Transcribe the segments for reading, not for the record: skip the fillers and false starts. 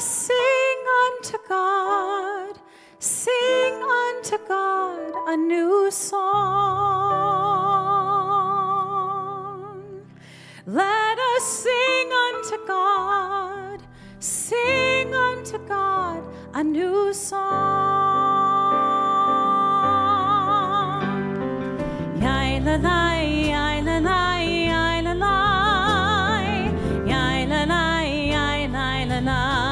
sing unto God, sing unto God a new song. Let us sing unto God, sing unto God a new song. Yai la la, yai la la, yai la la, yai la la, yai la la la.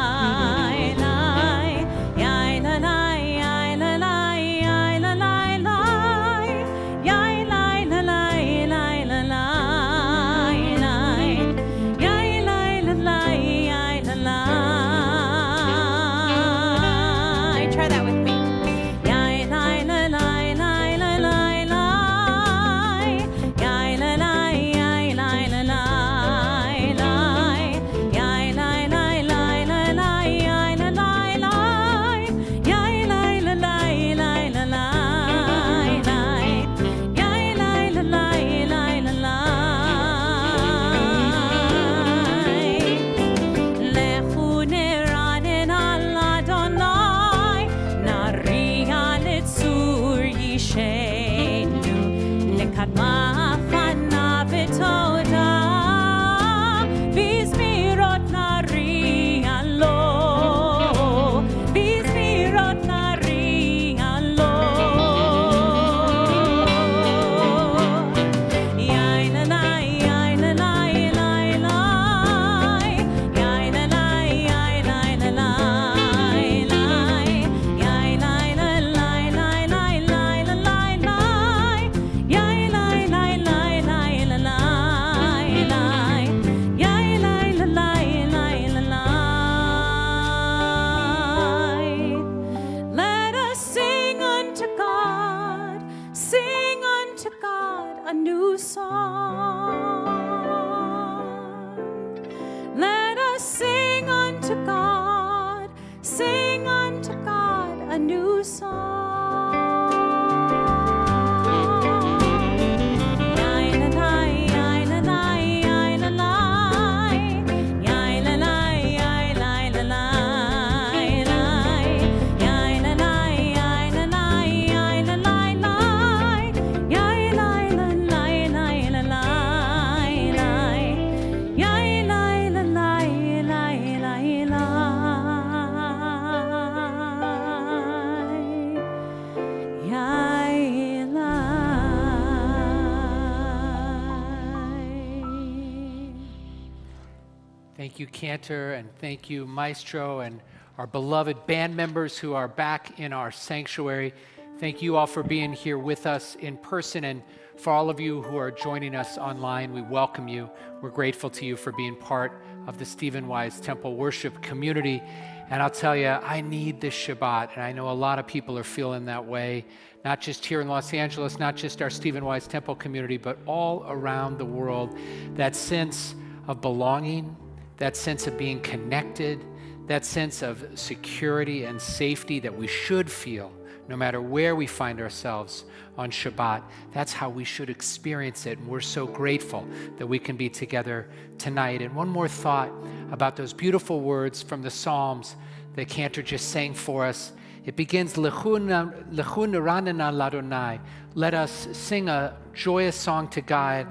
Thank you, Cantor, and thank you, Maestro, and our beloved band members who are back in our sanctuary. Thank you all for being here with us in person, and for all of you who are joining us online, we welcome you. We're grateful to you for being part of the Stephen Wise Temple worship community. And I'll tell you, I need this Shabbat, and I know a lot of people are feeling that way, not just here in Los Angeles, not just our Stephen Wise Temple community, but all around the world. That sense of belonging, that sense of being connected, that sense of security and safety that we should feel no matter where we find ourselves on Shabbat. That's how we should experience it, and we're so grateful that we can be together tonight. And one more thought about those beautiful words from the Psalms that Cantor just sang for us. It begins, Lechu neranena ladonai. Let us sing a joyous song to God,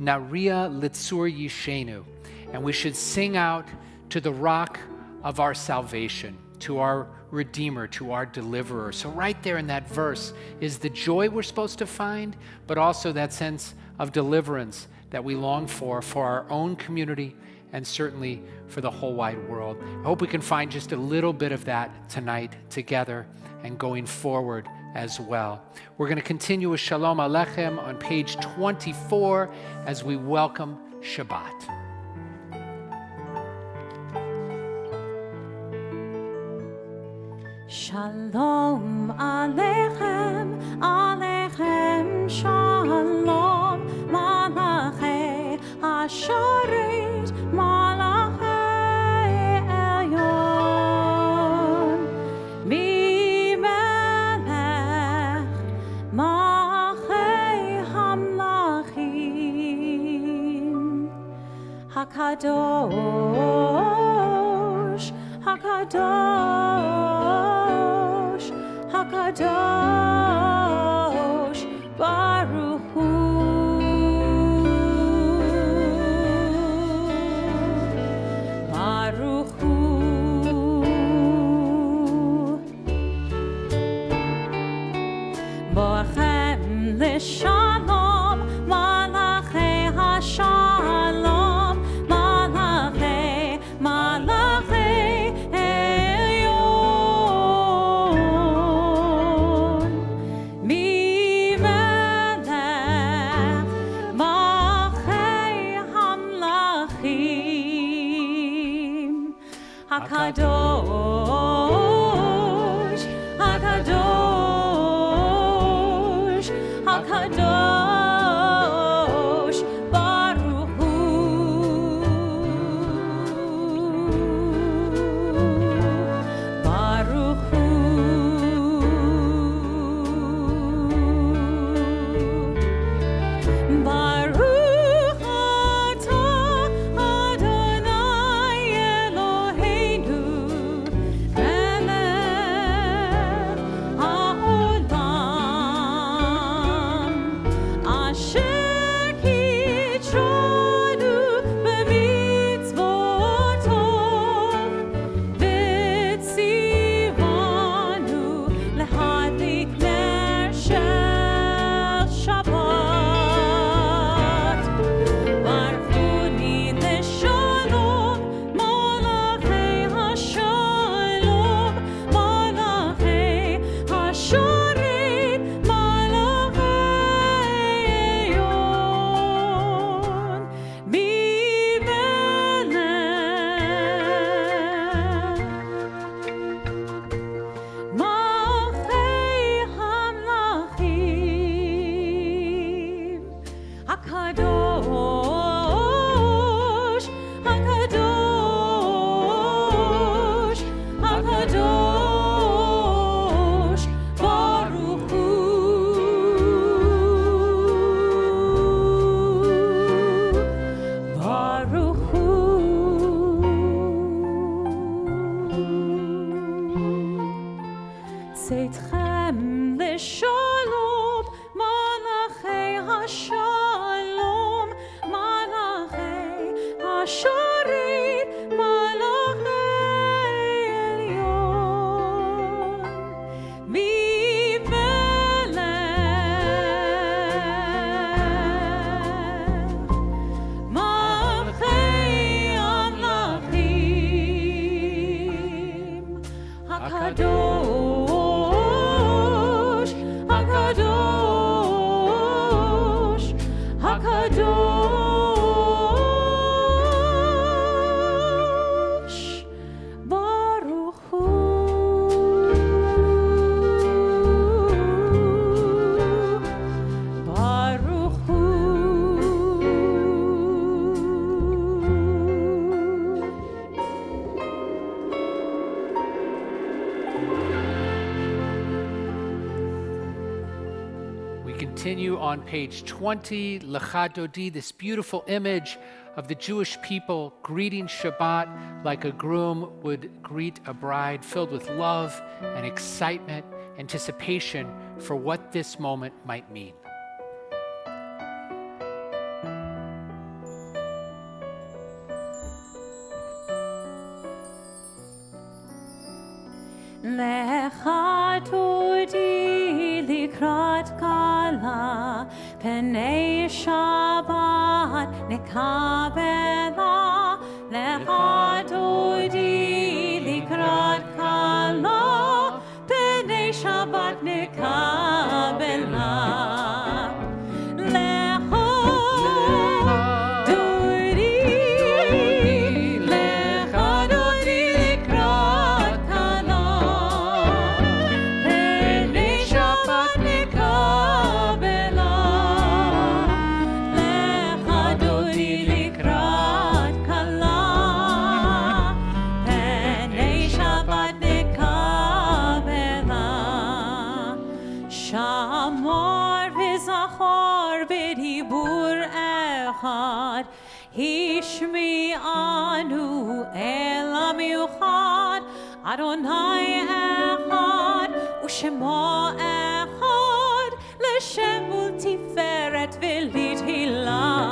Naria litzur yishenu. And we should sing out to the rock of our salvation, to our Redeemer, to our Deliverer. So right there in that verse is the joy we're supposed to find, but also that sense of deliverance that we long for our own community and certainly for the whole wide world. I hope we can find just a little bit of that tonight together and going forward as well. We're going to continue with Shalom Aleichem on page 24 as we welcome Shabbat. Shalom Aleichem, Aleichem Shalom, Malachei Asharit, Malachei Elyon, Bimelech, Malachei Hamlachim, Hakadosh, Hakadosh HaKadosh, HaKadosh, Baruch Hu. Baruch Hu. Boachem l'shalom, Malachei HaShalom, Malachei Elyon. Mimelech Malchei Hamlachim, HaKadosh, HaKadosh, HaKadosh, Baruch Hu. Baruch Hu. Baruch atah Adonai Eloheinu, melech haolam, asher kitranu b'mitzvoto, v'tzivanu lehadlik ner shel Shabbat. Barchuni l'shalom, Malachei HaShalom, Malachei HaShorim, Malachei Elyon. Mimelech Malchei Hamlachim, HaKadosh, HaKadosh, HaKadosh, Baruch Hu. Baruch Hu. Tzedchem l'shalom, Malachei HaShalom, Malachei HaShorim, Malachei Elyon. Mimelech Malchei Amlachim, HaKadosh, HaKadosh, HaKadosh, Baruch Hu. Baruch Hu. We continue on page 20, Lecha Dodi, this beautiful image of the Jewish people greeting Shabbat like a groom would greet a bride, filled with love and excitement, anticipation for what this moment might mean. Lecha Dodi likrat kala, Penei Shabbat nekabela. Lecha Dodi likrat kala, Penei Shabbat nekabela. Lecha Dodi, Lecha Dodi likrat kala, Penei Shabbat nekabela. Lecha Dodi likrat kala, Penei Shabbat nekabela. Shamor v'zachor b'dibur echad, Hishmi anu el hamiuchad, אדוני אחד ושמו אחד לשם ולתפארת ולתהילה.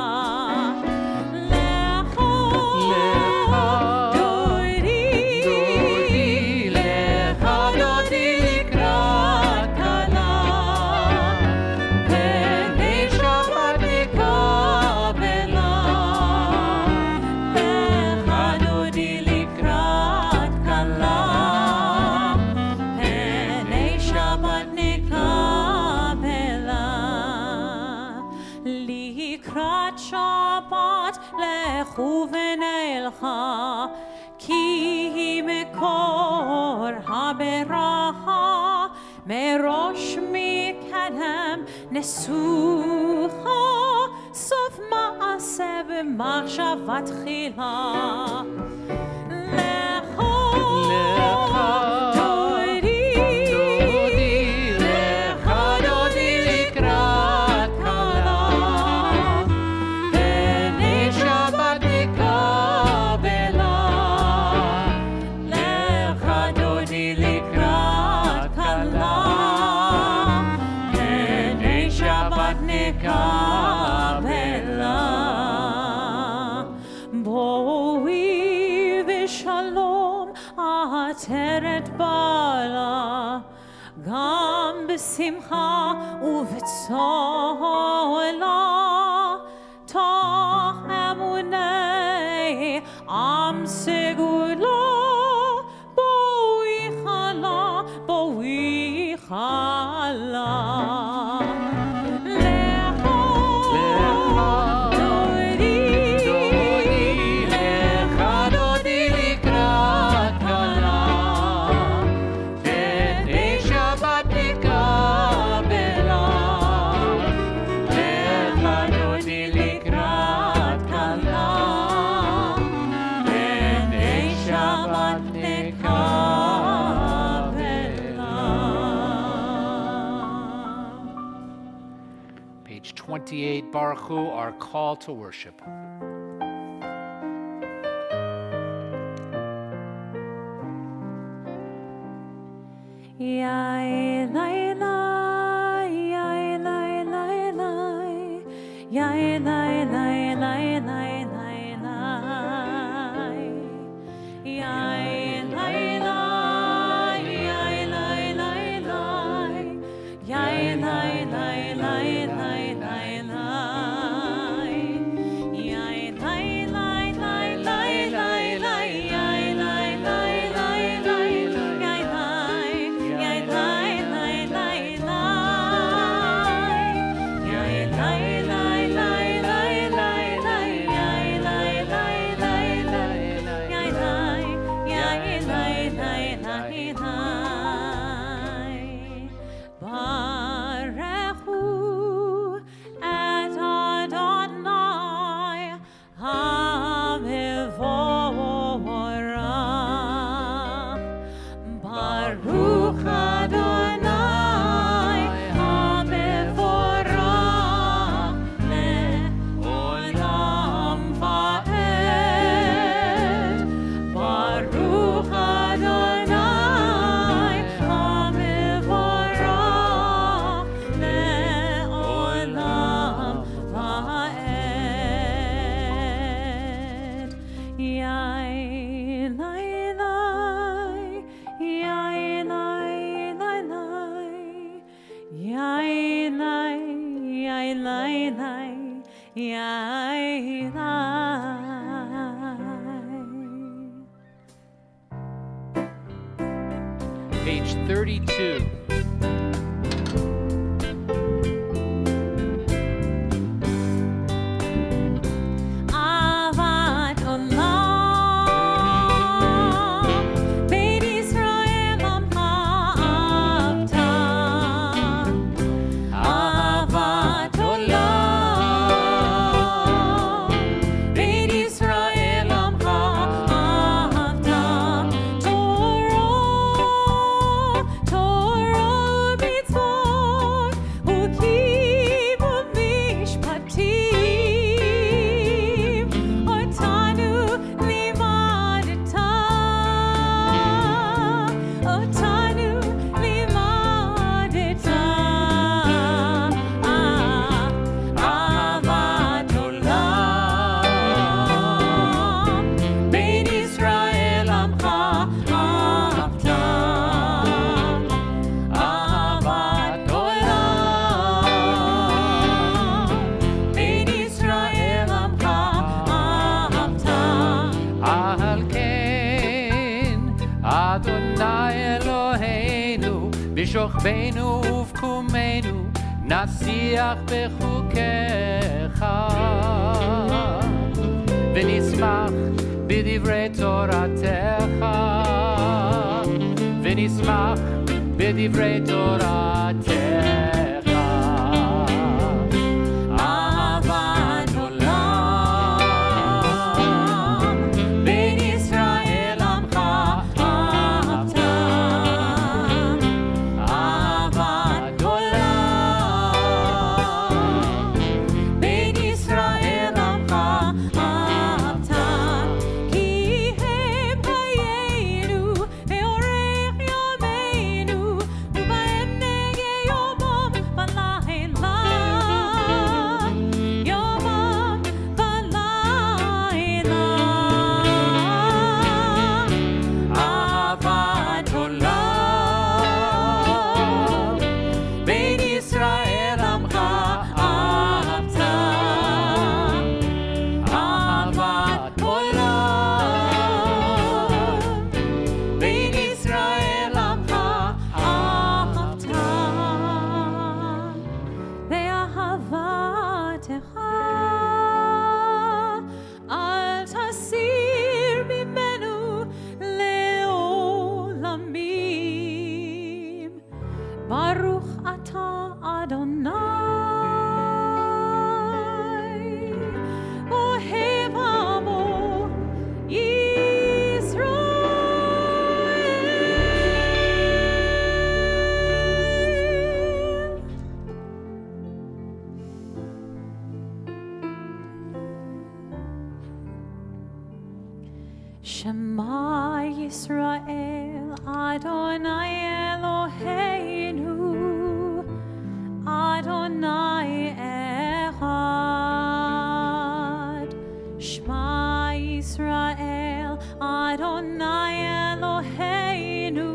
לכו ונלכה, כי היא מקור הברכה, מראש מקדם נסוכה, סוף מעשה במחשבה תחילה. בואי ושלום עטרת בעלה, גם בשמחה ובצהלה, תוך אמוני עם סגולה, בואי חלה, בואי חלה. Page 28, Baruch Hu, our call to worship. Page 32. Torah בשוכבנו ובקומנו נשיח בחוקיך ונשמח בדברי תורתך ונשמח בדברי תורתך אהבת עולם בין ישראל עמך אהבת אהבת עולם בין ישראל עמך אהבת כי הם חיינו ואורך ימינו ובהם נגה יומם ולילה יומם ולילה אהבת עולם בין ישראל עמך אהבת אהבת עולם בין ישראל עמך אהבת ואהבתך אל תסיר ממנו לעולמים ברוך אתה אדוני אוהב עמו ישראל שמע ישראל אדוני אלוהינו אדוני אחד שמע ישראל אדוני אלוהינו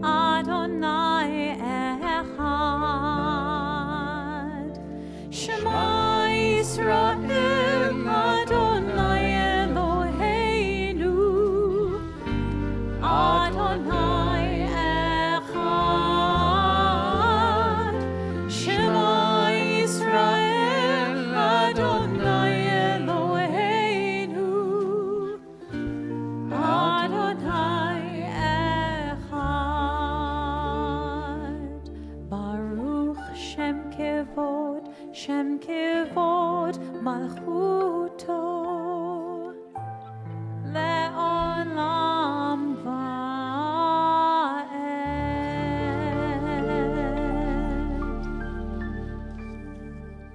אדוני אחד שמע ישראל אדוני אלוהינו אדוני אחד שמע ישראל אדוני אלוהינו אדוני אחד ברוך שם כבוד מלכותו לעולם ועד.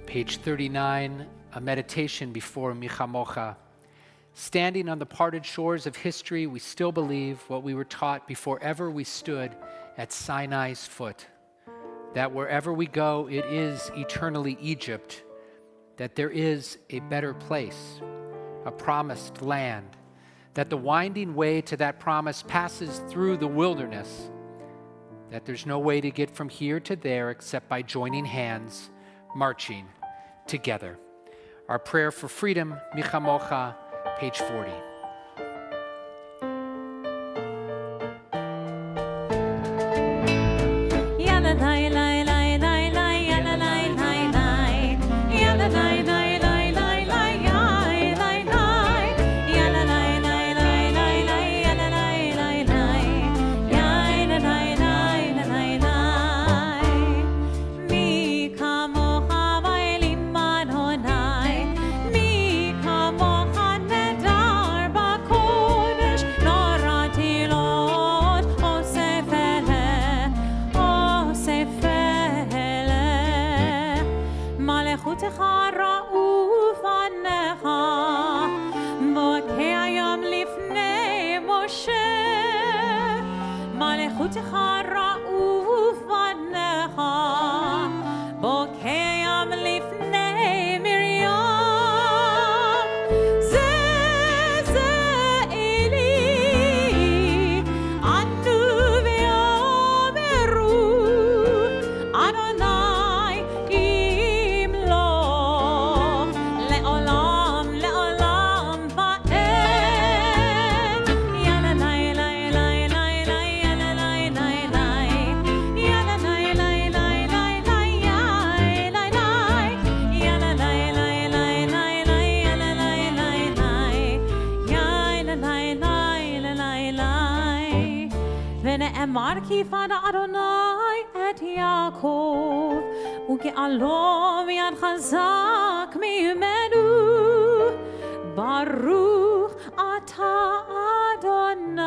Page 39, a meditation before Michamocha. Standing on the parted shores of history, we still believe what we were taught before ever we stood at Sinai's foot, that wherever we go, it is eternally Egypt, that there is a better place, a promised land, that the winding way to that promise passes through the wilderness, that there's no way to get from here to there except by joining hands, marching together. Our prayer for freedom, Michamocha, page 40. מי כמוך נהדר יפעל אדוני את יעקב, וגאלו מיד חזק ממנו. ברוך אתה אדוני,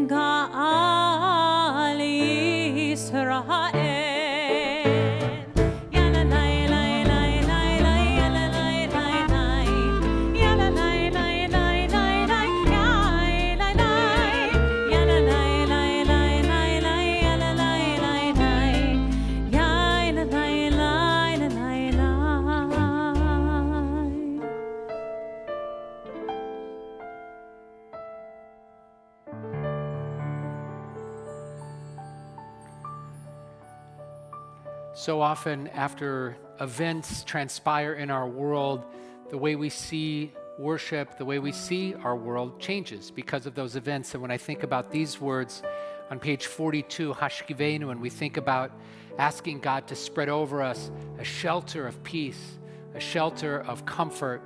גאל ישראל. So often after events transpire in our world, the way we see worship, the way we see our world changes because of those events. And when I think about these words on page 42, Hashkivenu, and we think about asking God to spread over us a shelter of peace, a shelter of comfort,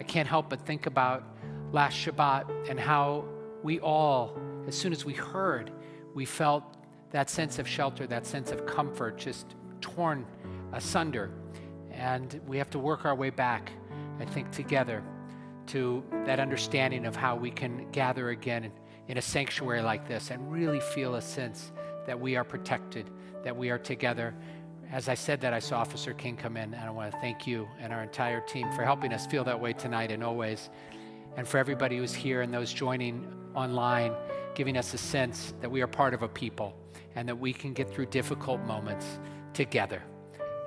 I can't help but think about last Shabbat and how we all, as soon as we heard, we felt that sense of shelter, that sense of comfort just torn asunder. And we have to work our way back, I think, together to that understanding of how we can gather again in a sanctuary like this and really feel a sense that we are protected, that we are together. As I said that, I saw Officer King come in, and I want to thank you and our entire team for helping us feel that way tonight and always. And for everybody who's here and those joining online, giving us a sense that we are part of a people and that we can get through difficult moments together,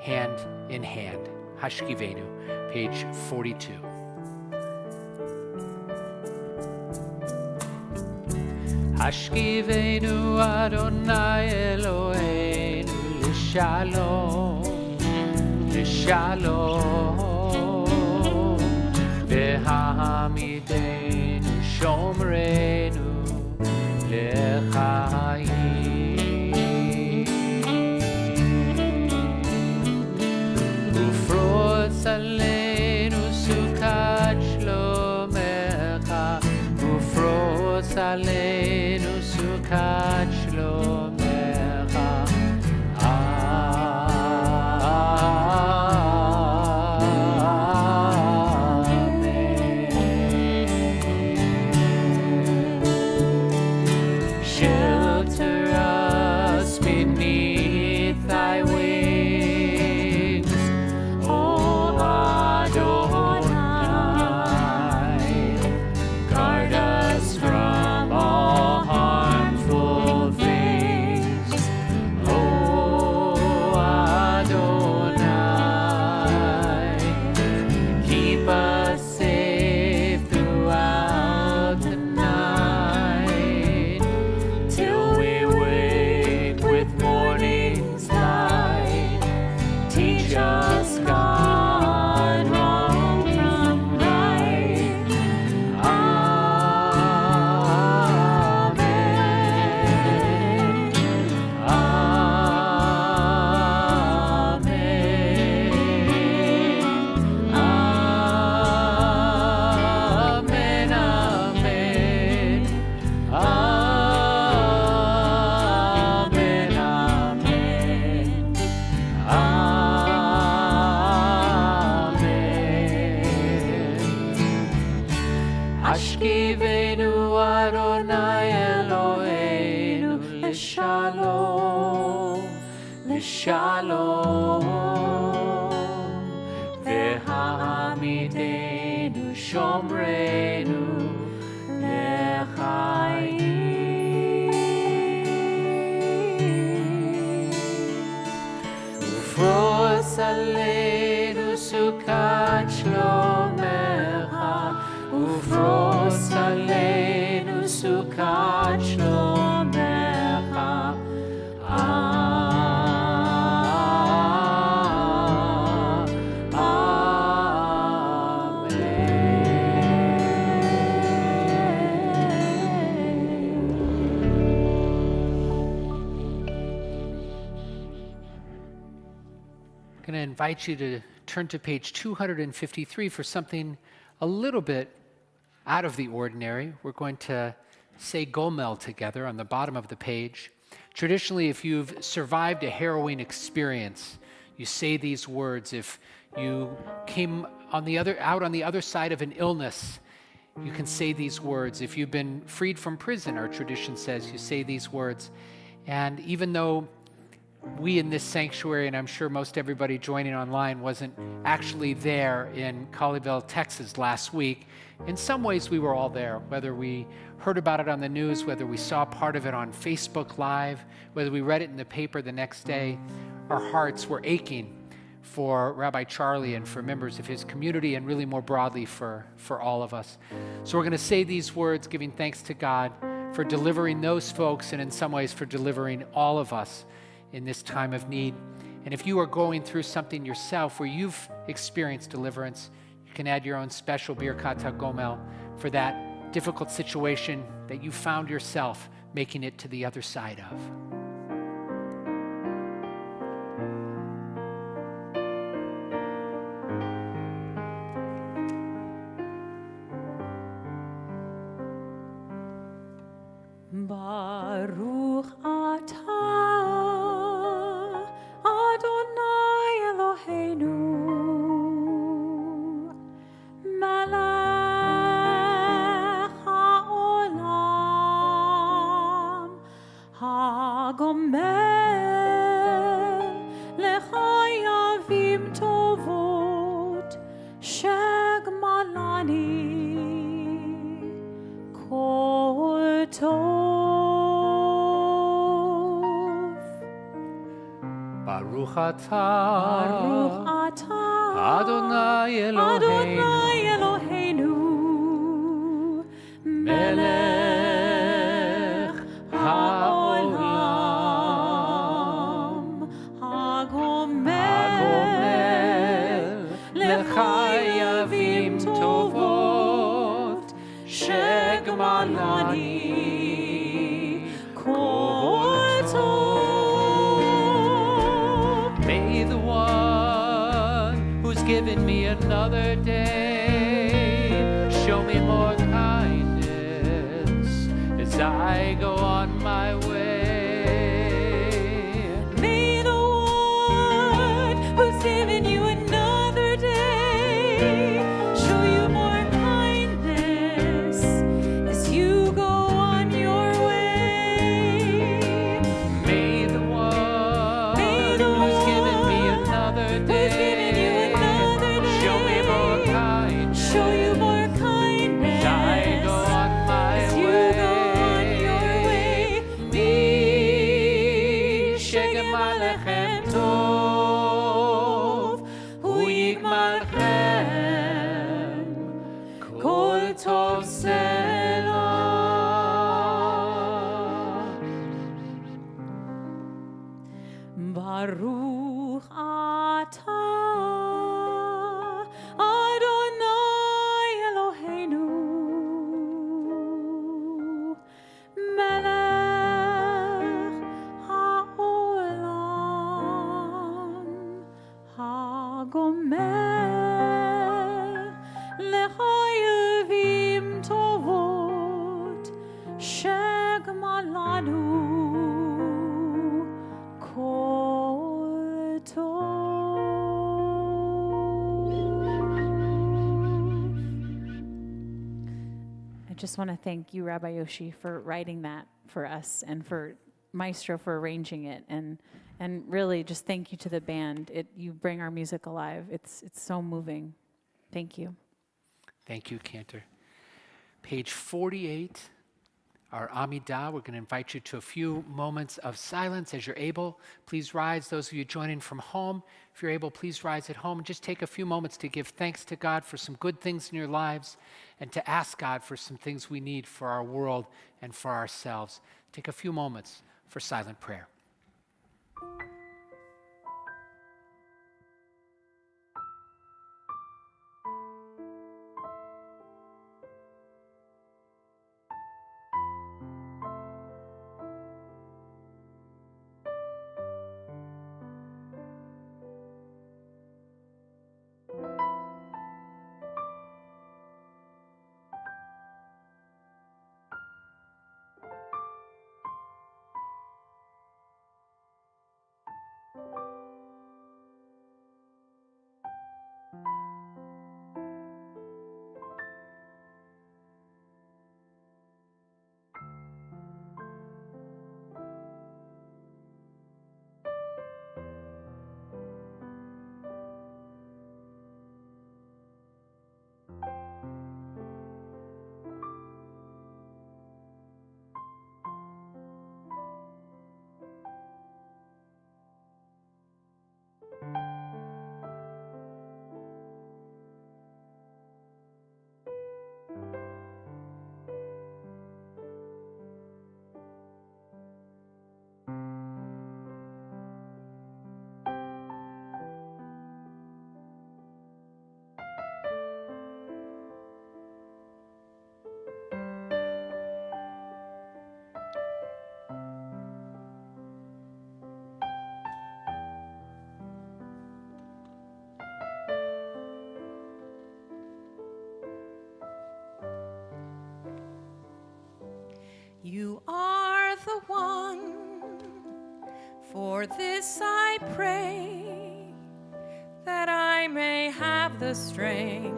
hand in hand. Hashkivenu, page 42. Hashkivenu Adonai Eloheinu l'shalom, l'shalom, v'hamidenu shomrenu l'chaim. Aleinu sukat shlomecha, ufros aleinu sukat shlomecha. Amen. Shelter us beneath thy wings, guard us from all harmful things. Oh Adonai, keep us safe throughout the night, till we wake with morning's light. Teach us, God, wrong from right. Amen. Amen. Amen. Amen. Hashkivenu Adonai Eloheinu l'shalom, l'shalom, v'hamidenu shomrenu l'chaim. Ufros aleinu sukat shlomecha, ufros aleinu sukat shlomecha. I'm going to invite you to turn to page 253 for something a little bit out of the ordinary. We're going to say Gomel together on the bottom of the page. Traditionally, if you've survived a harrowing experience, you say these words. If you came out on the other side of an illness, you can say these words. If you've been freed from prison, our tradition says, you say these words. And even though we in this sanctuary, and I'm sure most everybody joining online wasn't actually there in Colleyville, Texas last week, in some ways we were all there, whether we heard about it on the news, whether we saw part of it on Facebook Live, whether we read it in the paper the next day. Our hearts were aching for Rabbi Charlie and for members of his community, and really more broadly for all of us. So we're going to say these words, giving thanks to God for delivering those folks, and in some ways for delivering all of us in this time of need. And if you are going through something yourself where you've experienced deliverance, you can add your own special Birkat HaGomel for that difficult situation that you found yourself making it to the other side of. Baruch atah Adonai Eloheinu melech haolam hagomel lechayavim tovot shegmalani kol tov. Baruch atah Adonai Eloheinu melech haolam hagomel lechayavim tovot shegmalani kol tov. May the one who's given me another day show me more kindness as I go on my way. May the one who's given you another day show you more kindness as you go on your way. May the one who's given me another day show me more kindness show you more kindness as I go on my as way. you go on your way. Mi shegemalchem tov, hu yigmalchem kol tov selah. Baruch atah Adonai Eloheinu melech haolam hagomel lechayavim tovot shegmalanu kol tov. I just want to thank you, Rabbi Yoshi, for writing that for us, and for Maestro for arranging it, and really just thank you to the band. You bring our music alive. It's so moving. Thank you. Thank you, Cantor. Page 48, our Amidah. We're going to invite you to a few moments of silence as you're able. Please rise. Those of you joining from home, if you're able, please rise at home and just take a few moments to give thanks to God for some good things in your lives, and to ask God for some things we need for our world and for ourselves. Take a few moments for silent prayer. You are the one, for this I pray, that I may have the strength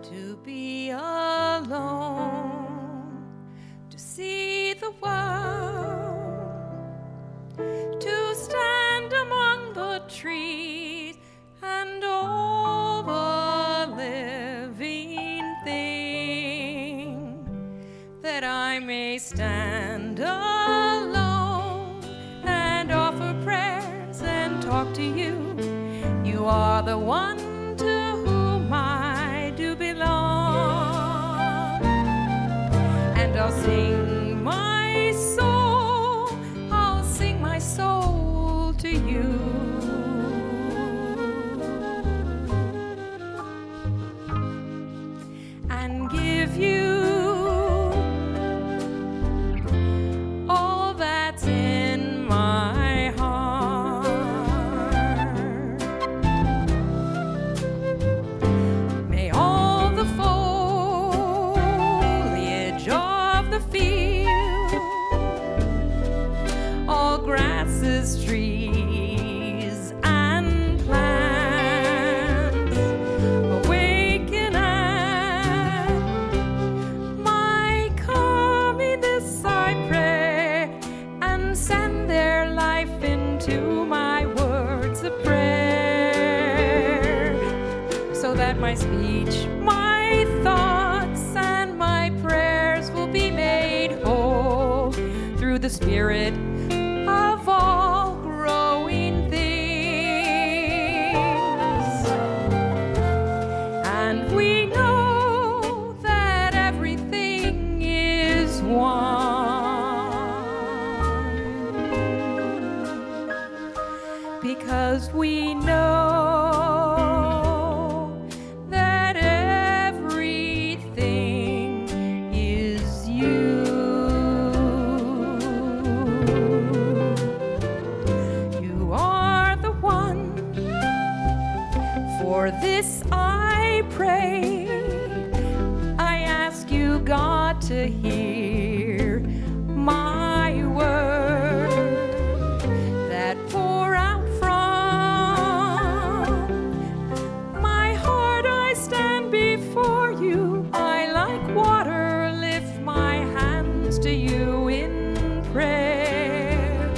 to be alone, to see the world, to stand among the trees and all the living things, that I may stand alone and offer prayers and talk to you. You are the one to whom I do belong, and I'll sing my soul, I'll sing my soul to you. And give you all that's in my heart. May all the foliage of the field, all grasses, trees, and plants awaken at my coming. This I pray, and send their life into my words of prayer, so that my speech, my thoughts, and my prayers will be made whole through the Spirit of all growing things. And we know that everything is one, because we know that everything is you. You are the one, for this I pray. I ask you, God, to hear my word that pour out from my heart. I stand before you, I like water lift my hands to you in prayer,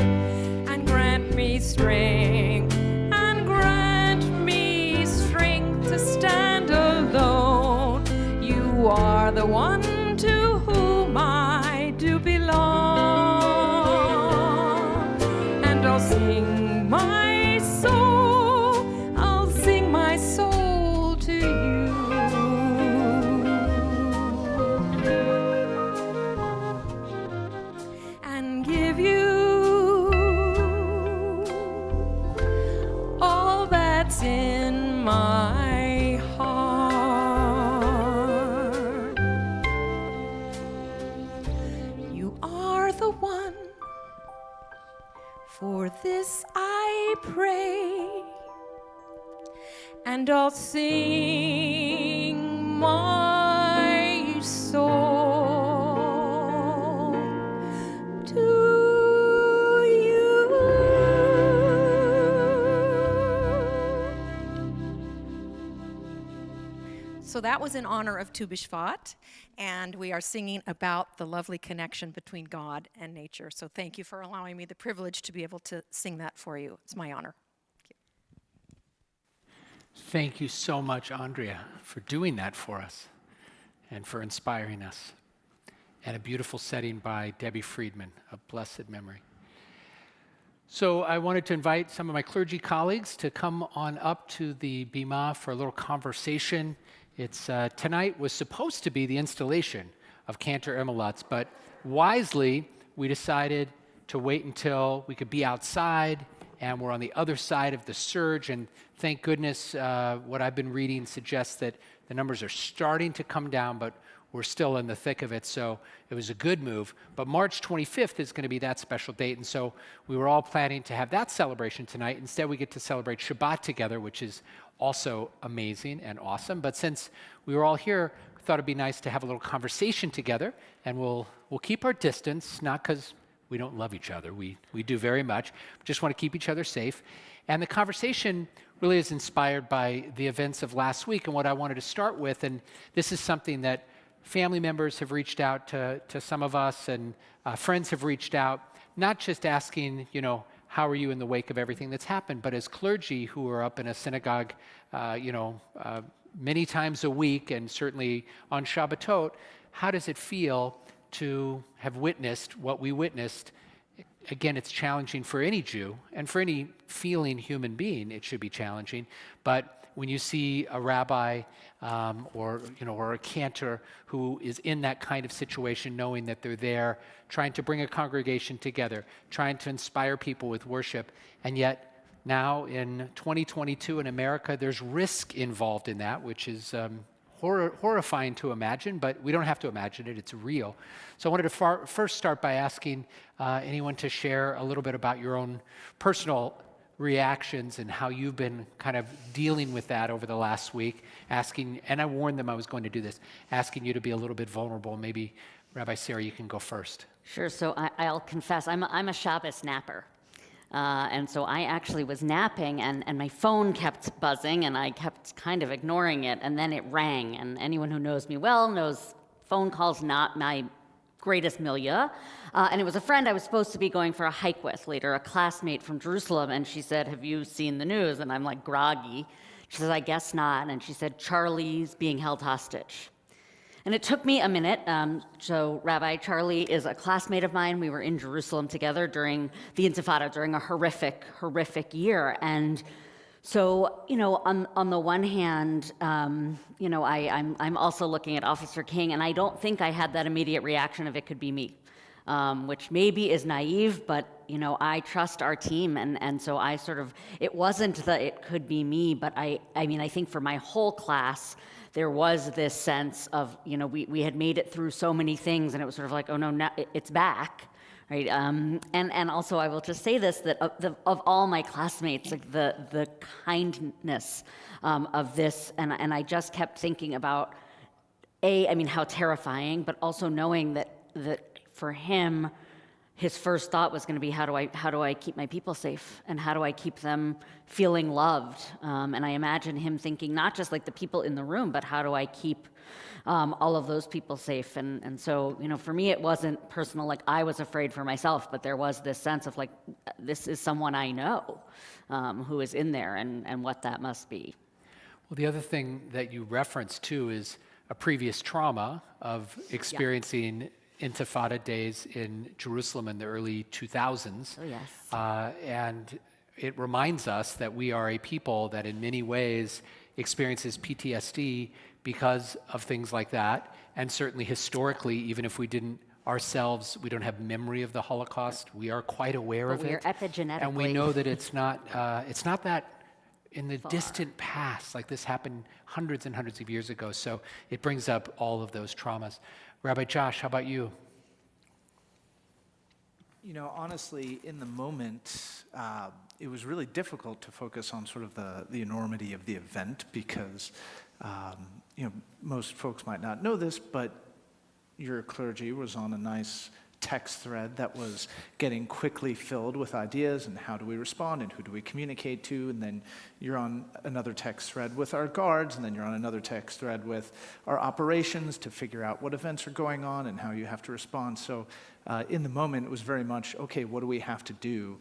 and grant me strength, and grant me strength to stand alone. You are the one to whom I do belong, and I'll sing my soul, I'll sing my soul to you, and give you all that's in my heart. You are the one, for this I pray, and I'll sing my soul to you. So that was in honor of Tu B'Shvat, and we are singing about the lovely connection between God and nature. So thank you for allowing me the privilege to be able to sing that for you. It's my honor. Thank you so much, Andrea, for doing that for us and for inspiring us. And a beautiful setting by Debbie Friedman of blessed memory. So I wanted to invite some of my clergy colleagues to come on up to the Bima for a little conversation. It's tonight was supposed to be the installation of Cantor Immolats, but wisely we decided to wait until we could be outside, and we're on the other side of the surge, and thank goodness what I've been reading suggests that the numbers are starting to come down, but we're still in the thick of it, so it was a good move. But March 25th is going to be that special date, and so we were all planning to have that celebration tonight. Instead, we get to celebrate Shabbat together, which is also amazing and awesome. But since we were all here, thought it'd be nice to have a little conversation together, and we'll keep our distance, not because we don't love each other. We do very much. We just want to keep each other safe. And the conversation really is inspired by the events of last week and what I wanted to start with. And this is something that family members have reached out to some of us, and friends have reached out, not just asking, how are you in the wake of everything that's happened, but as clergy who are up in a synagogue, many times a week, and certainly on Shabbatot, how does it feel to have witnessed what we witnessed? Again, it's challenging for any Jew, and for any feeling human being, it should be challenging. But when you see a rabbi or a cantor who is in that kind of situation, knowing that they're there, trying to bring a congregation together, trying to inspire people with worship, and yet now in 2022 in America, there's risk involved in that, which is horrifying to imagine, but we don't have to imagine it, it's real. So I wanted to first start by asking anyone to share a little bit about your own personal reactions and how you've been kind of dealing with that over the last week, asking, and I warned them I was going to do this, asking you to be a little bit vulnerable. Maybe, Rabbi Sarah, you can go first. Sure, so I'll confess, I'm a Shabbos napper. And so I actually was napping, and my phone kept buzzing, and I kept kind of ignoring it, and then it rang. And anyone who knows me well knows phone calls not my greatest milieu. And it was a friend I was supposed to be going for a hike with later, a classmate from Jerusalem, and she said, "Have you seen the news?" And I'm like groggy. She says, "I guess not." And she said, "Charlie's being held hostage." And it took me a minute. So Rabbi Charlie is a classmate of mine. We were in Jerusalem together during the Intifada, during a horrific year. And so, on the one hand, I'm also looking at Officer King, and I don't think I had that immediate reaction of it could be me, which maybe is naive, but I trust our team, and so I it wasn't that it could be me, but I think for my whole class, there was this sense of, we had made it through so many things, and it was sort of like, oh no, now it's back, right? And also I will just say this, that of all my classmates, like the kindness of this, and I just kept thinking about, how terrifying, but also knowing that for him, his first thought was going to be, how do I keep my people safe, and how do I keep them feeling loved? And I imagine him thinking not just like the people in the room, but how do I keep all of those people safe? And so, for me, it wasn't personal, like I was afraid for myself, but there was this sense of like, this is someone I know who is in there, and what that must be. Well, the other thing that you referenced too is a previous trauma of experiencing Intifada days in Jerusalem in the early 2000s. Oh, yes. And it reminds us that we are a people that in many ways experiences PTSD because of things like that. And certainly historically, even if we didn't ourselves, we don't have memory of the Holocaust, we are quite aware of it. We're epigenetically. And we know that it's not that in the distant past, like this happened hundreds and hundreds of years ago. So it brings up all of those traumas. Rabbi Josh, how about you? Honestly, in the moment, it was really difficult to focus on sort of the enormity of the event because, most folks might not know this, but your clergy was on a nice text thread that was getting quickly filled with ideas and how do we respond and who do we communicate to, and then you're on another text thread with our guards, and then you're on another text thread with our operations to figure out what events are going on and how you have to respond. So in the moment, it was very much, okay, what do we have to do,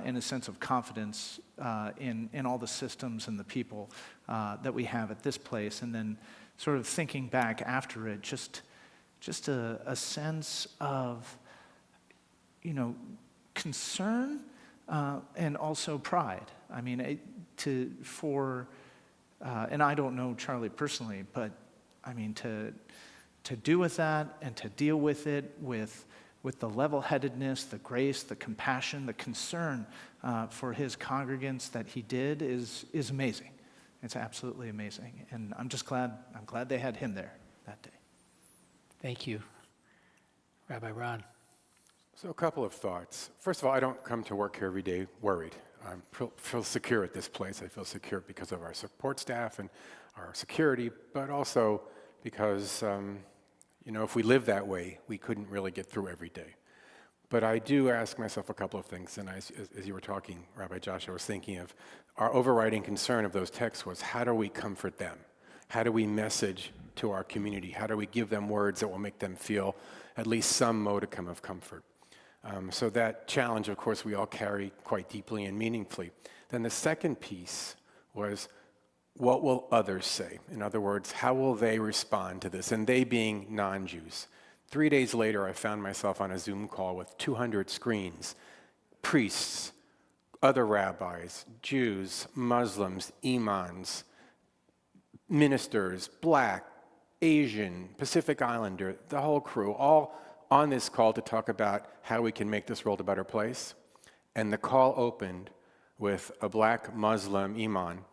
in a sense of confidence in all the systems and the people that we have at this place, and then sort of thinking back after it, just a sense of, concern and also pride. I mean, and I don't know Charlie personally, but I mean, to do with that and to deal with it with the level-headedness, the grace, the compassion, the concern for his congregants that he did is amazing. It's absolutely amazing, and I'm glad they had him there that day. Thank you. Rabbi Ron. So a couple of thoughts. First of all, I don't come to work here every day worried. I feel secure at this place. I feel secure because of our support staff and our security, but also because, if we live that way, we couldn't really get through every day. But I do ask myself a couple of things, and as you were talking, Rabbi Josh, I was thinking of our overriding concern of those texts was, how do we comfort them? How do we message to our community? How do we give them words that will make them feel at least some modicum of comfort? So that challenge, of course, we all carry quite deeply and meaningfully. Then the second piece was, what will others say? In other words, how will they respond to this? And they being non-Jews. 3 days later, I found myself on a Zoom call with 200 screens, priests, other rabbis, Jews, Muslims, imams, ministers, Black, Asian, Pacific Islander, the whole crew, all on this call to talk about how we can make this world a better place. And the call opened with a Black Muslim imam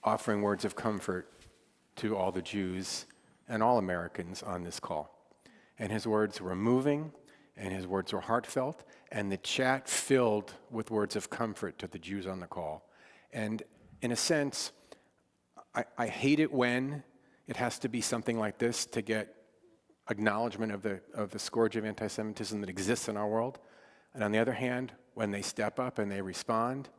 offering words of comfort to all the Jews and all Americans on this call. And his words were moving, and his words were heartfelt, and the chat filled with words of comfort to the Jews on the call. And in a sense, I hate it when it has to be something like this to get acknowledgement of the scourge of anti-Semitism that exists in our world. And on the other hand, when they step up and they respond,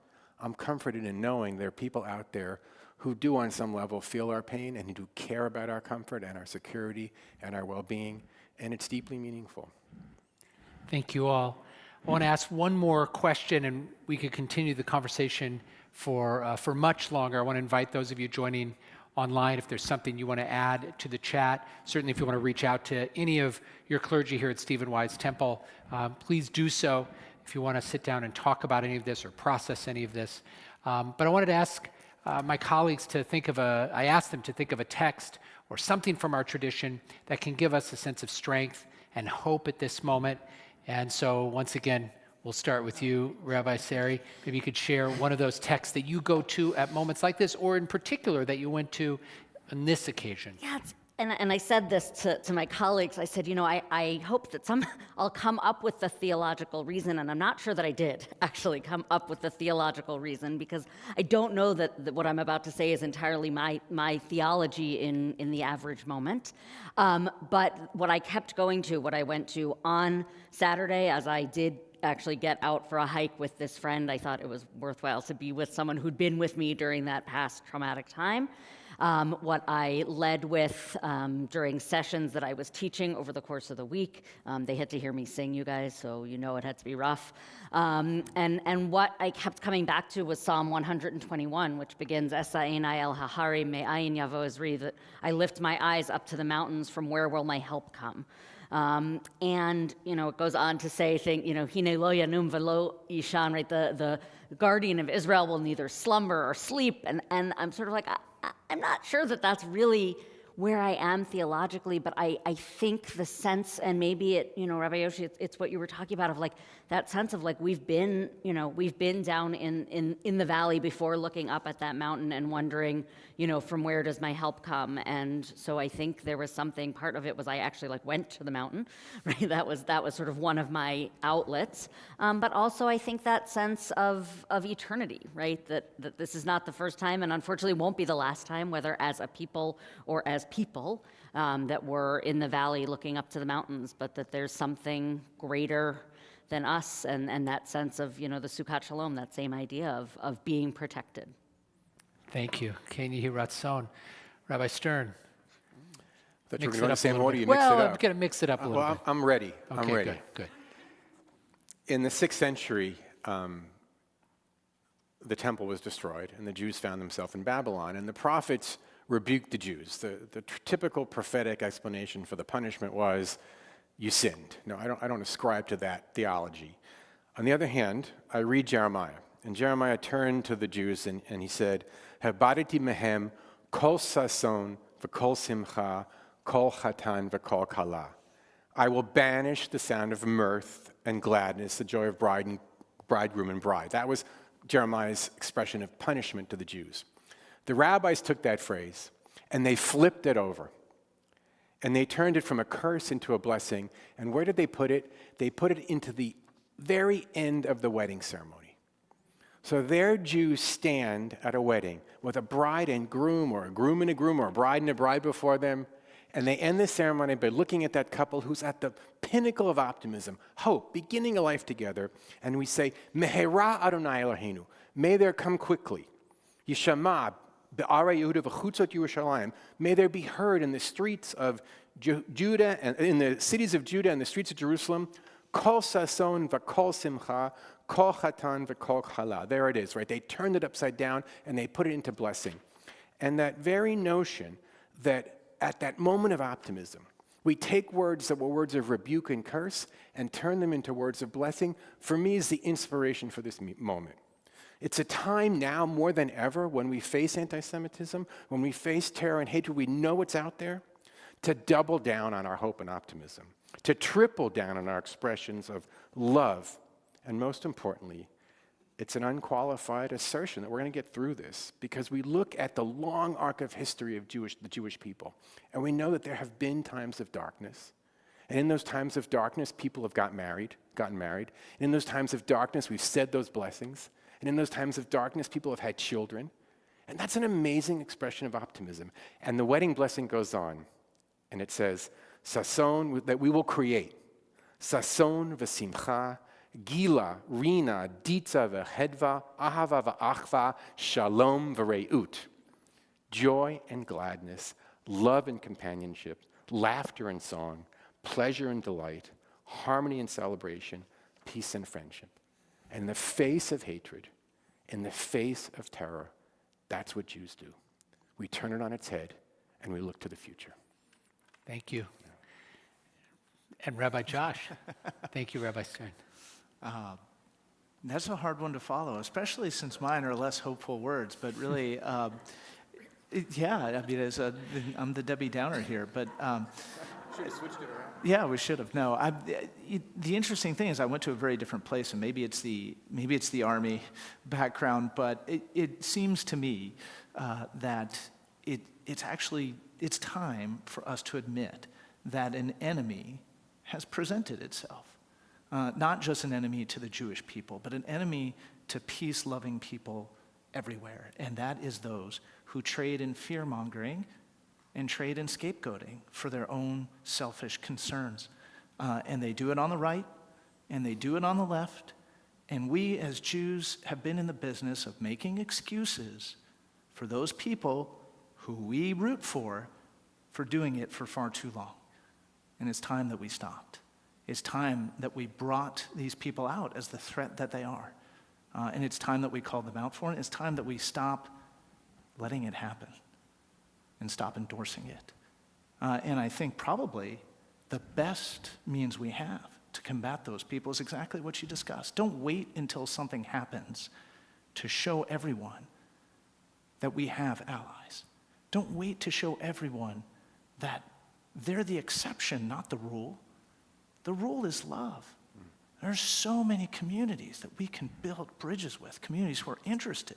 I'm comforted in knowing there are people out there who do on some level feel our pain and who do care about our comfort and our security and our well-being, and it's deeply meaningful. Thank you all. I want to ask one more question, and we could continue the conversation for much longer. I want to invite those of you joining online, if there's something you want to add to the chat. Certainly, if you want to reach out to any of your clergy here at Stephen Wise Temple, please do so if you want to sit down and talk about any of this or process any of this. But I wanted to ask my colleagues to I asked them to think of a text or something from our tradition that can give us a sense of strength and hope at this moment. And so once again, we'll start with you, Rabbi Sari. Maybe you could share one of those texts that you go to at moments like this, or in particular that you went to on this occasion. Yeah, and I said this to my colleagues. I said, I hope that I'll come up with the theological reason, and I'm not sure that I did actually come up with the theological reason, because I don't know that what I'm about to say is entirely my theology in the average moment. But what I kept going to, what I went to on Saturday, as I did actually get out for a hike with this friend, I thought it was worthwhile to be with someone who'd been with me during that past traumatic time. What I led with during sessions that I was teaching over the course of the week. They had to hear me sing, you guys, so you know it had to be rough. And what I kept coming back to was Psalm 121, which begins, Esa'enai el hahari me'ayin yavo ezri, that I lift my eyes up to the mountains, from where will my help come? And, it goes on to say, Hine lo yanum velo yishan, right? The guardian of Israel will neither slumber or sleep. And I'm sort of like, I'm not sure that that's really where I am theologically, but I think the sense, and maybe it, Rabbi Yoshi, it's what you were talking about, of like that sense of like we've been down in the valley before, looking up at that mountain and wondering, from where does my help come? And so I think there was something, part of it was I actually like went to the mountain, right? That was sort of one of my outlets. But also I think that sense of eternity, right? That this is not the first time, and unfortunately won't be the last time, whether as a people or as people, that we're in the valley looking up to the mountains, but that there's something greater than us, and that sense of, the Sukkot Shalom, that same idea of being protected. Thank you. Ken Yehi Ratzon. Rabbi Stern. That you're going to go the same order, you mix it up. Well, I'm going to mix it up a little bit. I'm ready. Okay, I'm ready. Good. In the 6th century, the temple was destroyed, and the Jews found themselves in Babylon, and the prophets rebuked the Jews. The typical prophetic explanation for the punishment was, you sinned. No, I don't ascribe to that theology. On the other hand, I read Jeremiah, and Jeremiah turned to the Jews and he said, Habaditi mehem kol sason v'kol simcha kol chatan v'kol kala. I will banish the sound of mirth and gladness, the joy of bridegroom and bride. That was Jeremiah's expression of punishment to the Jews. The rabbis took that phrase and they flipped it over. And they turned it from a curse into a blessing. And where did they put it? They put it into the very end of the wedding ceremony. So there Jews stand at a wedding with a bride and groom, or a groom and a groom, or a bride and a bride before them, And they end the ceremony by looking at that couple who's at the pinnacle of optimism, hope, beginning a life together. And we say, Mehera Adonai Eloheinu, may there come quickly. Yishama be'ara Yehuda v'chutzot Yerushalayim, may there be heard in the streets of Judah, and in the cities of Judah and the streets of Jerusalem, Kol sason v'kol simcha, kol chatan v'kol chala. There it is, right? They turned it upside down and they put it into blessing. And that very notion that at that moment of optimism, we take words that were words of rebuke and curse and turn them into words of blessing, for me is the inspiration for this moment. It's a time now more than ever when we face anti-Semitism, when we face terror and hatred, we know what's out there, to double down on our hope and optimism, to triple down on our expressions of love, and most importantly, it's an unqualified assertion that we're going to get through this because we look at the long arc of history of the Jewish people, and we know that there have been times of darkness. And in those times of darkness, people have gotten married. And in those times of darkness, we've said those blessings. And in those times of darkness, people have had children. And that's an amazing expression of optimism. And the wedding blessing goes on, and it says, Sason, that we will create. Sason v'simcha, Gila, Rina, Ditza, V'chedva, Ahava, V'achva, Shalom, V'reut. Joy and gladness, love and companionship, laughter and song, pleasure and delight, harmony and celebration, peace and friendship. In the face of hatred, in the face of terror, that's what Jews do. We turn it on its head and we look to the future. Thank you. And Rabbi Josh. Thank you, Rabbi Stern. That's a hard one to follow, especially since mine are less hopeful words. But really, I'm the Debbie Downer here. But Should have switched it around. yeah, we should have. No, the interesting thing is I went to a very different place, and maybe it's the Army background, but it seems to me that it's time for us to admit that an enemy has presented itself. Not just an enemy to the Jewish people, but an enemy to peace-loving people everywhere. And that is those who trade in fear-mongering and trade in scapegoating for their own selfish concerns. And they do it on the right, and they do it on the left. And we as Jews have been in the business of making excuses for those people who we root for doing it for far too long. And it's time that we stopped. It's time that we brought these people out as the threat that they are. And it's time that we called them out for it. It's time that we stop letting it happen and stop endorsing it. And I think probably the best means we have to combat those people is exactly what you discussed. Don't wait until something happens to show everyone that we have allies. Don't wait to show everyone that they're the exception, not the rule. The rule is love. There's so many communities that we can build bridges with, communities who are interested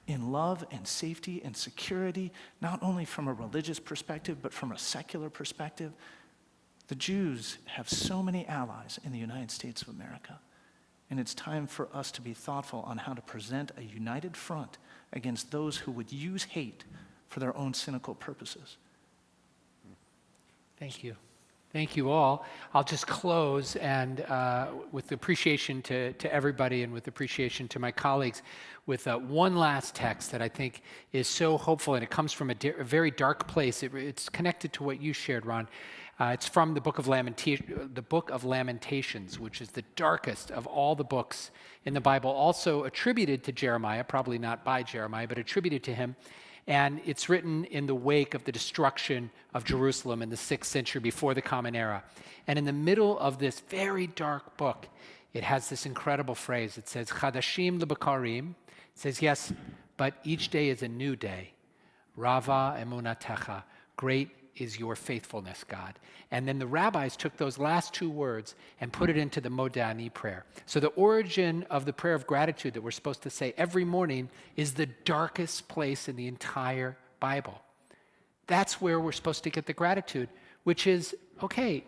in love and safety and security, not only from a religious perspective, but from a secular perspective. The Jews have so many allies in the United States of America, and it's time for us to be thoughtful on how to present a united front against those who would use hate for their own cynical purposes. Thank you. Thank you all. I'll just close and with appreciation to everybody and with appreciation to my colleagues with one last text that I think is so hopeful, and it comes from a very dark place. It's connected to what you shared, Ron. It's from the book of Lamentations, which is the darkest of all the books in the Bible, also attributed to Jeremiah, probably not by Jeremiah, but attributed to him. And it's written in the wake of the destruction of Jerusalem in the 6th century before the Common Era. And in the middle of this very dark book, it has this incredible phrase. It says, Chadashim lebakarim. It says, yes, but each day is a new day. Rava emunatecha. Great is your faithfulness, God. And then the rabbis took those last two words and put it into the Modani prayer. So the origin of the prayer of gratitude that we're supposed to say every morning is the darkest place in the entire Bible. That's where we're supposed to get the gratitude, which is, okay,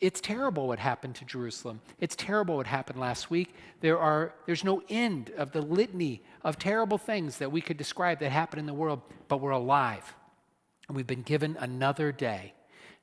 it's terrible what happened to Jerusalem. It's terrible what happened last week. There's no end of the litany of terrible things that we could describe that happened in the world, but we're alive. And we've been given another day.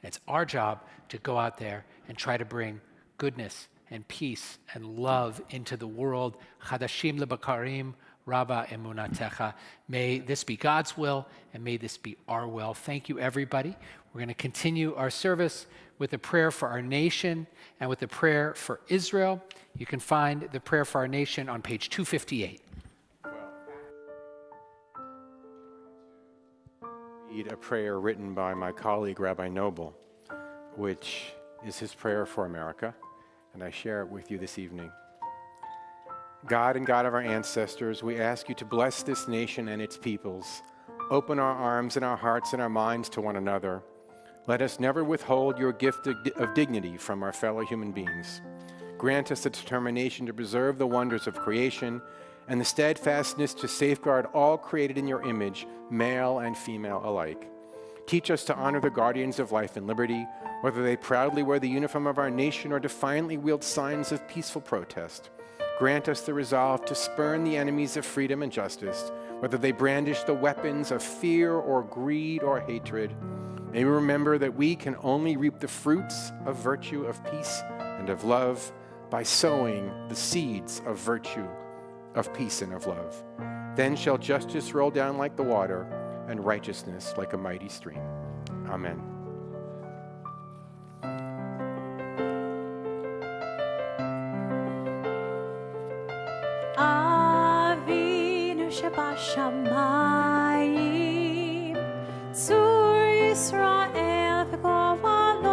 It's our job to go out there and try to bring goodness and peace and love into the world. Chadashim lebakarim, Rabba emunatecha. May this be God's will, and may this be our will. Thank you, everybody. We're going to continue our service with a prayer for our nation and with a prayer for Israel. You can find the prayer for our nation on page 258. Read a prayer written by my colleague, Rabbi Noble, which is his prayer for America, and I share it with you this evening. God and God of our ancestors, we ask you to bless this nation and its peoples. Open our arms and our hearts and our minds to one another. Let us never withhold your gift of dignity from our fellow human beings. Grant us the determination to preserve the wonders of creation and the steadfastness to safeguard all created in your image, male and female alike. Teach us to honor the guardians of life and liberty, whether they proudly wear the uniform of our nation or defiantly wield signs of peaceful protest. Grant us the resolve to spurn the enemies of freedom and justice, whether they brandish the weapons of fear or greed or hatred. May we remember that we can only reap the fruits of virtue, of peace, and of love by sowing the seeds of virtue, of peace, and of love. Then shall justice roll down like the water, and righteousness like a mighty stream. Amen. Avinu שבשמיים, צור ישראל וגואלו,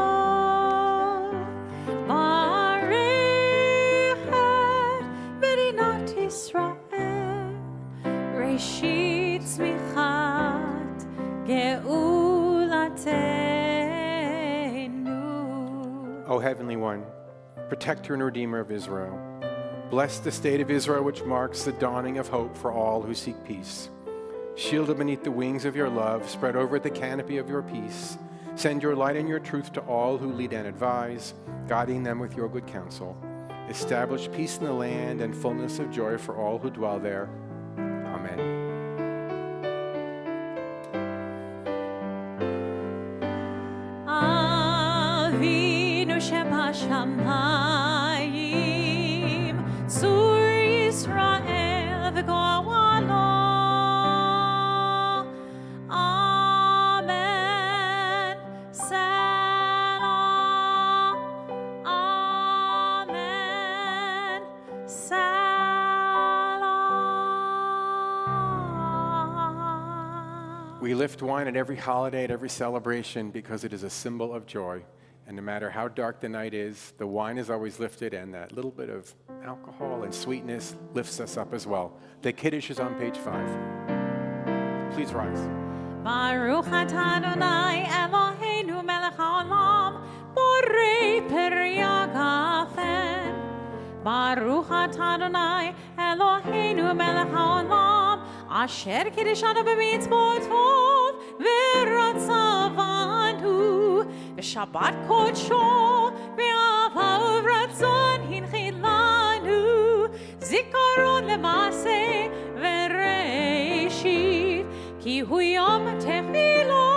ברך את מדינת ישראל, ראשית צמיחת גאולתנו. O Heavenly One, Protector and Redeemer of Israel, bless the state of Israel, which marks the dawning of hope for all who seek peace. Shielded beneath the wings of your love, spread over the canopy of your peace. Send your light and your truth to all who lead and advise, guiding them with your good counsel. Establish peace in the land and fullness of joy for all who dwell there. Amen. Avinu שבשמיים, צור ישראל וגואלו, אמן. סלام, אמן. סלام. We lift wine at every holiday, at every celebration, because it is a symbol of joy. And no matter how dark the night is, the wine is always lifted, and that little bit of alcohol and sweetness lifts us up as well. The Kiddush is on page 5. Please rise. Baruch atah Adonai Eloheinu melech haolam, borei peri hagafen. Baruch atah Adonai Eloheinu melech haolam, asher kiddushanu b'mitzvotov v'ratzavanu. Shabbat kodsho ve'ava uvratzon hinchilanu, zikaron lemase ve'reishit, ki hu yom tefilo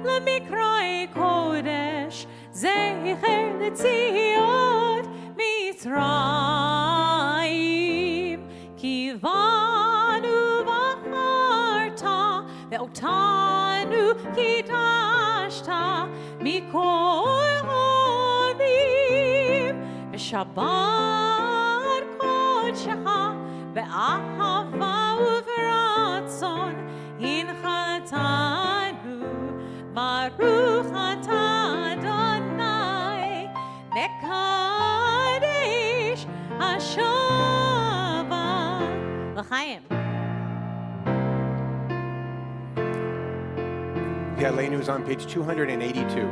lemikra'e kodesh, zecher l'tzion Mitzrayim, ki vanu bacharta ve'otanu kidashta mikol olim, v'shabbat kodshecha be'ahava uvratzon hinchaltanu. Baruch atah Adonai mekadesh hashavat l'chaim. The Aleinu is on page 282.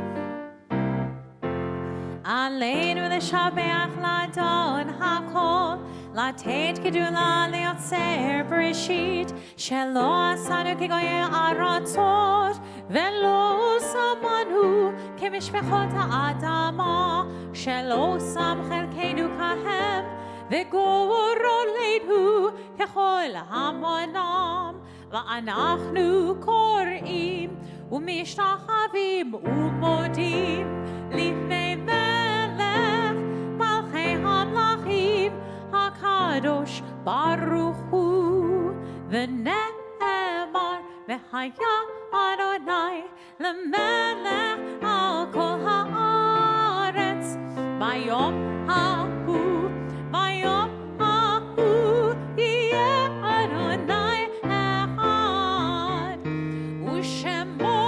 עלינו לשבח לאדון הכל, לתת גדולה ליוצר בראשית, שלא עשנו כגויי ארצות, ולא שמנו כמשפחות האדמה, שלא שם חלקנו כהם, וגורלנו ככל המונם. ואנחנו קוראים ומשתחווים ומודים לפני מלך מלכי המלכים הקדוש ברוך הוא. ונאמר והיה אדוני למלך על כל הארץ ביום ההוא. ביום ההוא יהיה אדוני אחד ושמו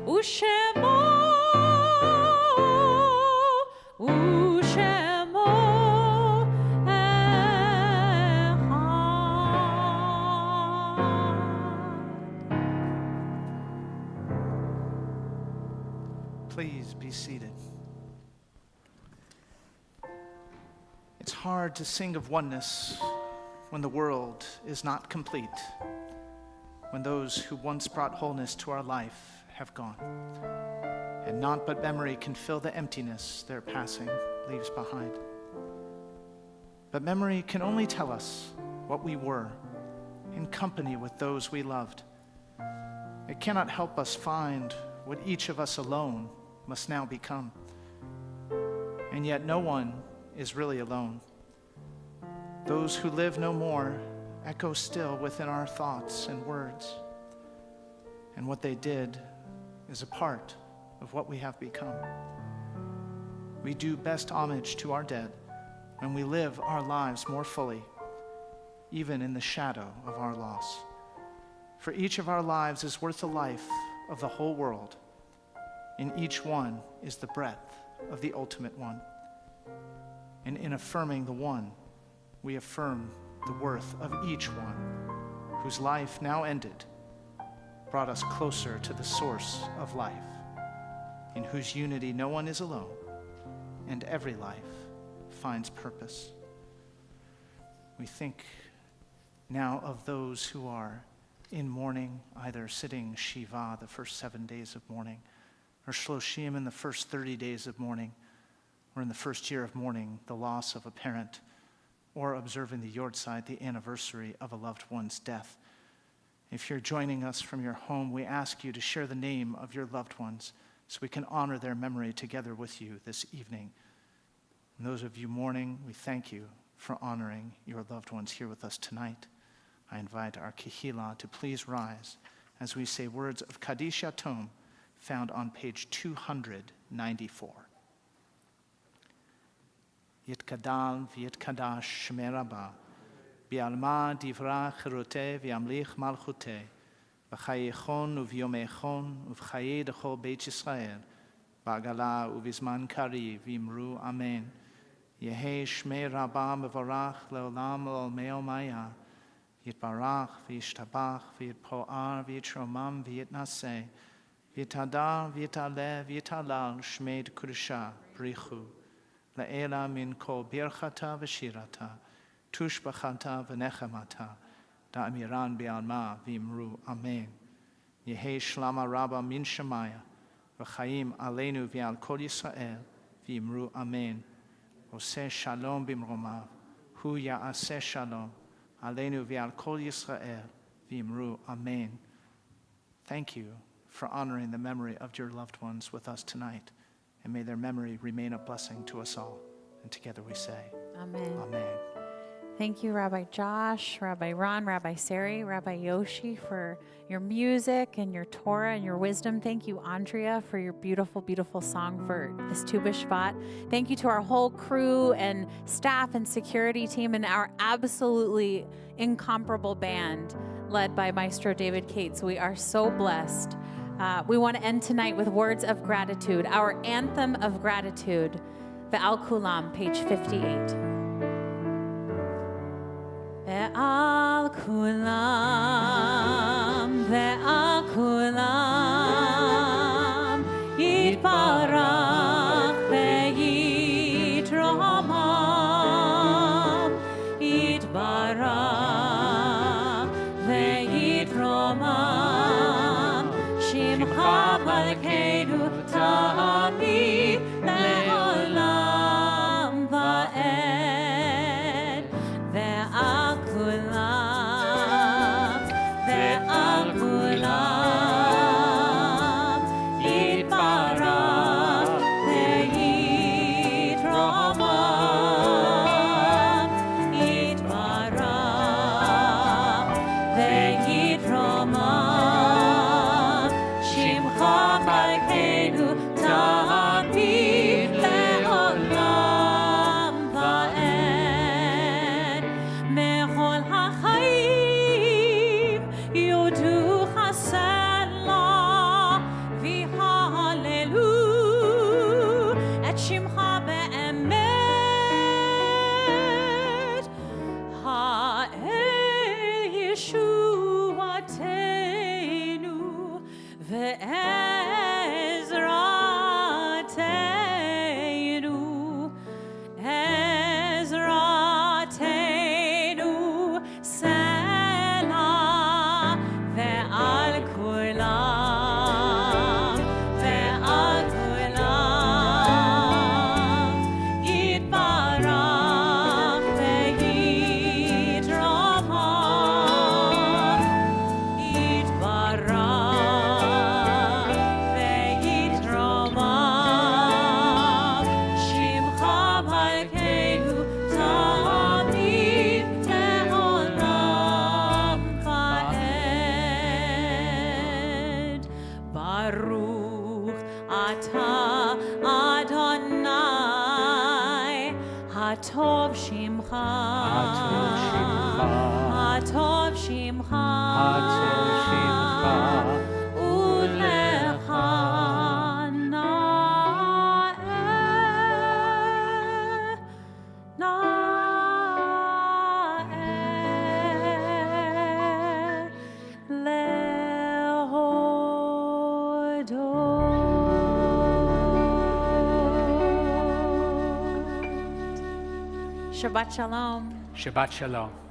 ושמו ושמו Please be seated. It's hard to sing of oneness when the world is not complete, when those who once brought wholeness to our life have gone, and naught but memory can fill the emptiness their passing leaves behind. But memory can only tell us what we were in company with those we loved. It cannot help us find what each of us alone must now become. And yet no one is really alone. Those who live no more echo still within our thoughts and words. And what they did is a part of what we have become. We do best homage to our dead when we live our lives more fully, even in the shadow of our loss. For each of our lives is worth the life of the whole world. In each one is the breath of the ultimate one. And in affirming the one, we affirm the worth of each one, whose life now ended brought us closer to the source of life, in whose unity no one is alone, and every life finds purpose. We think now of those who are in mourning, either sitting Shiva the first 7 days of mourning, or Shloshim in the first 30 days of mourning, or in the first year of mourning, the loss of a parent, or observing the Yortzeit, the anniversary of a loved one's death. If you're joining us from your home, we ask you to share the name of your loved ones so we can honor their memory together with you this evening. And those of you mourning, we thank you for honoring your loved ones here with us tonight. I invite our Kehillah to please rise as we say words of Kaddish Yatom found on page 294. Yitkadal v'yitkadash shmei Rabbah, bi'alma divra chiroteh v'yamlich malchuteh, b'chayechon u'v'yomechon u'v'chayei d'chol Beit Yisrael, ba'gala u'v'zman kari v'imru amen. Yehei shmei Rabbah mevorach le'olam le'olmei maya, yitbarach v'yishtabach v'yitpo'ar v'yitromam v'yitnaseh, v'yitadar v'yitaleh v'yitalal shmei d'kudusha brichu. La'ela min kol birchata v'shirata, tushbachata v'nechemata, da'amiran bi'alma v'imru amen. Yehei shlama rabba min shemaya, v'chaim aleinu v'al kol Yisrael, v'imru amen. Oseh shalom b'mromav, hu ya'aseh shalom, aleinu v'al kol Yisrael, v'imru amen. Thank you for honoring the memory of your loved ones with us tonight. And may their memory remain a blessing to us all. And together we say, Amen. Amen. Thank you, Rabbi Josh, Rabbi Ron, Rabbi Sari, Rabbi Yoshi, for your music and your Torah and your wisdom. Thank you, Andrea, for your beautiful, beautiful song for this Tu B'Shvat. Thank you to our whole crew and staff and security team and our absolutely incomparable band led by Maestro David Cates. We are so blessed. We want to end tonight with words of gratitude, our anthem of gratitude, Ve'al Kulam, page 58. Ve'al Kulam, Ve'al Kulam, Yitbarach ve'yitromam, Yitbarach ve'yitromam, Shimcha Malkeinu Tamid le'olam va'ed. Ve'al Kulam, Ve'al Kulam. Yeshuateinu ve'ezrateinu, Ezrateinu, Selah, ve'al kulam, ve'al kulam, Yitbarach ve'yitromah, Yitbarach ve'yitromah, Shimcha Malkeinu tamid le'olam va'ed. Baruch atah Adonai, Hatov Shimcha, Hatov Shimcha, Ulecha na'eh, Shabbat Shalom. Shabbat Shalom.